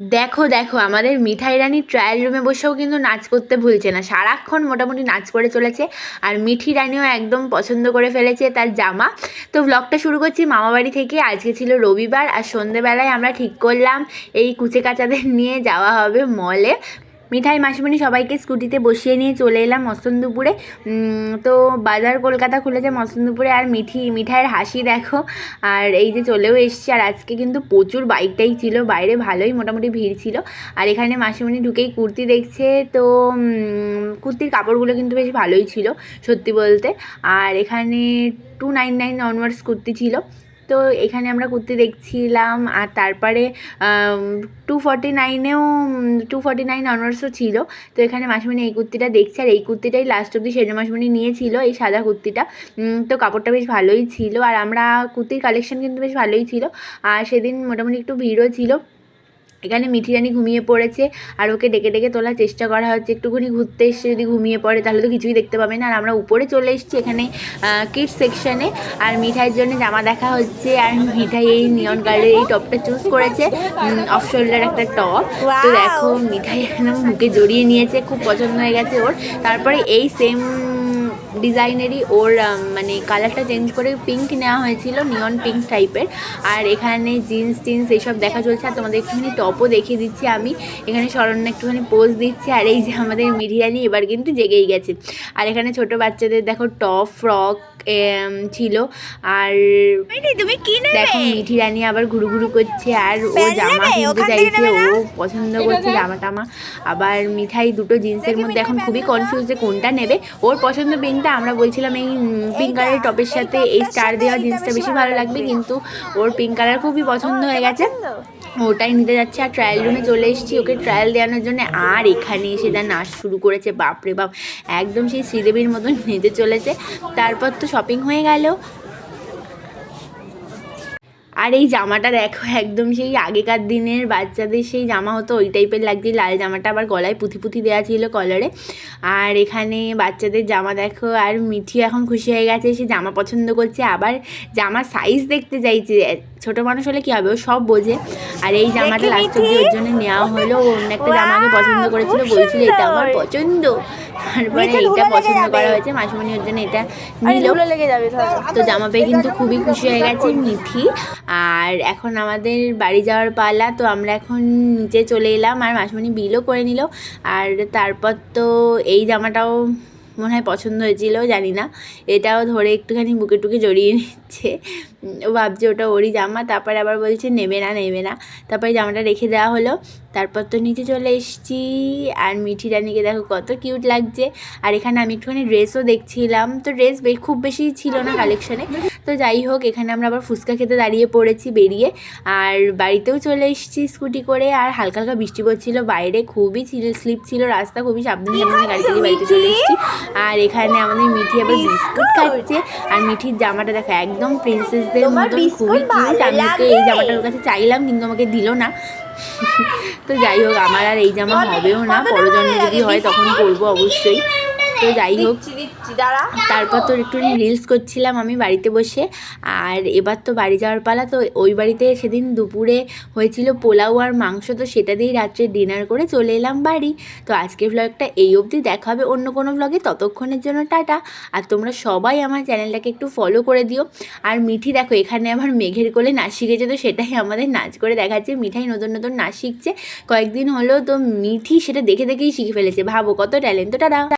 দেখো দেখো আমাদের মিঠাই রানী ট্রায়াল রুমে বসেও কিন্তু নাচ করতে ভুলছে না, সারাক্ষণ মোটামুটি নাচ করে চলেছে। আর মিঠি রানীও একদম পছন্দ করে ফেলেছে তার জামা। তো ব্লগটা শুরু করছি মামাবাড়ি থেকে। আজকে ছিল রবিবার, আর সন্ধেবেলায় আমরা ঠিক করলাম এই কুচে কাচাদের নিয়ে যাওয়া হবে মলে। মিঠাই মাসিমণি সবাইকে স্কুটিতে বসিয়ে নিয়ে চলে এলাম মস্তনদুপুরে। তো বাজার কলকাতা খুলেছে মস্তনদুপুরে। আর মিঠাইয়ের হাসি দেখো। আর এই যে চলেও এসছি। আর আজকে কিন্তু প্রচুর বাইকটাই ছিল, বাইরে ভালোই মোটামুটি ভিড় ছিল। আর এখানে মাসিমণি ঢুকেই কুর্তি দেখছে। তো কুর্তির কাপড়গুলো কিন্তু বেশ ভালোই ছিল সত্যি বলতে। আর এখানে 299 অনওয়ার্ডস কুর্তি ছিল। তো এখানে আমরা কুর্তি দেখছিলাম। আর তারপরে 249 অনার্সও ছিল। তো এখানে মাসিমণি এই কুর্তিটা দেখছে। আর এই কুর্তিটাই লাস্ট অব্দি সেজো মাসিমণি নিয়েছিল, এই সাদা কুর্তিটা। তো কাপড়টা বেশ ভালোই ছিল। আর আমরা কুর্তির কালেকশন কিন্তু বেশ ভালোই ছিল। আর সেদিন মোটামুটি একটু ভিড়ও ছিল। এখানে মিঠি রানী ঘুমিয়ে পড়েছে, আর ওকে ডেকে ডেকে তোলার চেষ্টা করা হচ্ছে। একটুখানি ঘুরতে এসে যদি ঘুমিয়ে পড়ে তাহলে তো কিছুই দেখতে পাবে না। আর আমরা উপরে চলে এসেছি এখানে কিডস সেকশনে। আর মিঠাইয়ের জন্য জামা দেখা হচ্ছে। আর মিঠাই এই নিয়ন কালারের এই টপটা চুজ করেছে, অফ শোল্ডার একটা টপ। তো দেখো মিঠাই একদম মুখে জড়িয়ে নিয়েছে, খুব পছন্দ হয়ে গেছে ওর। তারপরে এই সেম ডিজাইনেরই ওর মানে কালারটা চেঞ্জ করে পিঙ্ক নেওয়া হয়েছিল, নিয়ন পিঙ্ক টাইপের। আর এখানে জিন্স টিন্স এইসব দেখা চলছে। আর তোমাদের একটুখানি টপও দেখিয়ে দিচ্ছি আমি। এখানে শরণ্য একটুখানি পোজ দিচ্ছে। আর এই যে আমাদের মিঠি রানী এবার কিন্তু জেগেই গেছে। আর এখানে ছোট বাচ্চাদের দেখো টপ ফ্রক ছিল। আর তুমি কি দেখো মিঠি রানী আবার ঘুরু ঘুরু করছে। আর ও জামা কিনতে চাইছে, ও পছন্দ করছে জামা টামা। আবার মিঠাই দুটো জিন্সের মধ্যে এখন খুবই কনফিউজ যে কোনটা নেবে। ওর পছন্দ পিঙ্কটা, আমরা বলছিলাম এই পিঙ্ক কালারের টপের সাথে এই স্টার দেওয়া জিন্সটা বেশি ভালো লাগবে, কিন্তু ওর পিঙ্ক কালার খুবই পছন্দ হয়ে গেছে, ওটাই নিতে যাচ্ছে। আর ট্রায়াল রুমে চলে এসেছি ওকে ট্রায়াল দেওয়ানোর জন্য। আর এখানে এসে যা নাচ শুরু করেছে, বাপরে বাপ, একদম সেই শ্রীদেবীর মতন নেচে চলেছে। তারপর তো শপিং হয়ে গেল। আর এই জামাটা দেখো একদম সেই আগেকার দিনের বাচ্চাদের সেই জামা হতো ওই টাইপের লাগছে, লাল জামাটা। আবার গলায় পুঁথি পুঁথি দেওয়া ছিল কলারে। আর এখানে বাচ্চাদের জামা দেখো। আর মিঠি এখন খুশি হয়ে গেছে, সে জামা পছন্দ করছে, আবার জামার সাইজ দেখতে চাইছে। ছোটো মানুষ হলে কী হবে, ও সব বোঝে। আর এই জামাটা লাস্ট অব্দি ওর জন্য নেওয়া হলো। অন্য একটা জামাকে পছন্দ করেছিল, বলছিল এটা আমার পছন্দ। তারপরে এইটা পছন্দ করা হয়েছে, মাসিমণি ওর জন্য এটা নিল। তো জামা পেয়ে কিন্তু খুবই খুশি হয়ে গেছে মিঠি। আর এখন আমাদের বাড়ি যাওয়ার পালা। তো আমরা এখন নিচে চলে এলাম, আর মাসিমণি বিলও করে নিল। আর তারপর তো এই জামাটাও মনে হয় পছন্দ হয়েছিল, জানি না। এটাও ধরে একটুখানি বুকে টুকে জড়িয়ে নিচ্ছে, ও ভাবছে ওটা ওরই জামা। তারপরে আবার বলছে নেবে না নেবে না। তারপরে জামাটা রেখে দেওয়া হলো। তারপর তো নিচে চলে এসেছি। আর মিঠি রানীকে দেখো কত কিউট লাগছে। আর এখানে আমি একটুখানি ড্রেসও দেখছিলাম। তো ড্রেস খুব বেশি ছিল না কালেকশানে। তো যাই হোক, এখানে আমরা আবার ফুচকা খেতে দাঁড়িয়ে পড়েছি বেরিয়ে। আর বাড়িতেও চলে এসেছি স্কুটি করে। আর হালকা হালকা বৃষ্টি পড়ছিল বাইরে, খুবই স্লিপ ছিল রাস্তা, খুবই সাবধানে সাবধানে গাড়ি চালিয়ে বাড়িতে চলে এসেছি। আর এখানে আমাদের মিঠি আবার বিস্কুট খাচ্ছে। আর মিঠির জামাটা দেখো একদম প্রিন্সেসদের মতন, খুবই কিউট। আমি ওকে এই জামাটার কাছে চাইলাম, কিন্তু আমাকে দিল না। তো যাই হোক, আমার আর এই জামা হবেও না, পরজন্মে যদি হয় তখন পরবো অবশ্যই। তো যাই হোক, তারপর তো একটু রিলস করছিলাম আমি বাড়িতে বসে। আর এবার তো বাড়ি যাওয়ার পালা। তো ওই বাড়িতে সেদিন দুপুরে হয়েছিল পোলাও আর মাংস, তো সেটা দিয়েই রাত্রে ডিনার করে চলে এলাম বাড়ি। তো আজকের ভ্লগটা এই অবধি, দেখা হবে অন্য কোনো ভ্লগে, ততক্ষণের জন্য টাটা। আর তোমরা সবাই আমার চ্যানেলটাকে একটু ফলো করে দিও। আর মিঠি দেখো এখানে আবার মেঘের কোলে নাচ শিখেছে, তো সেটাই আমাদের নাচ করে দেখাচ্ছে। মিঠাই নতুন নতুন নাচ শিখছে কয়েকদিন হলো, তো মিঠি সেটা দেখে দেখেই শিখে ফেলেছে, ভাবো কত ট্যালেন্ট। তো টাটা।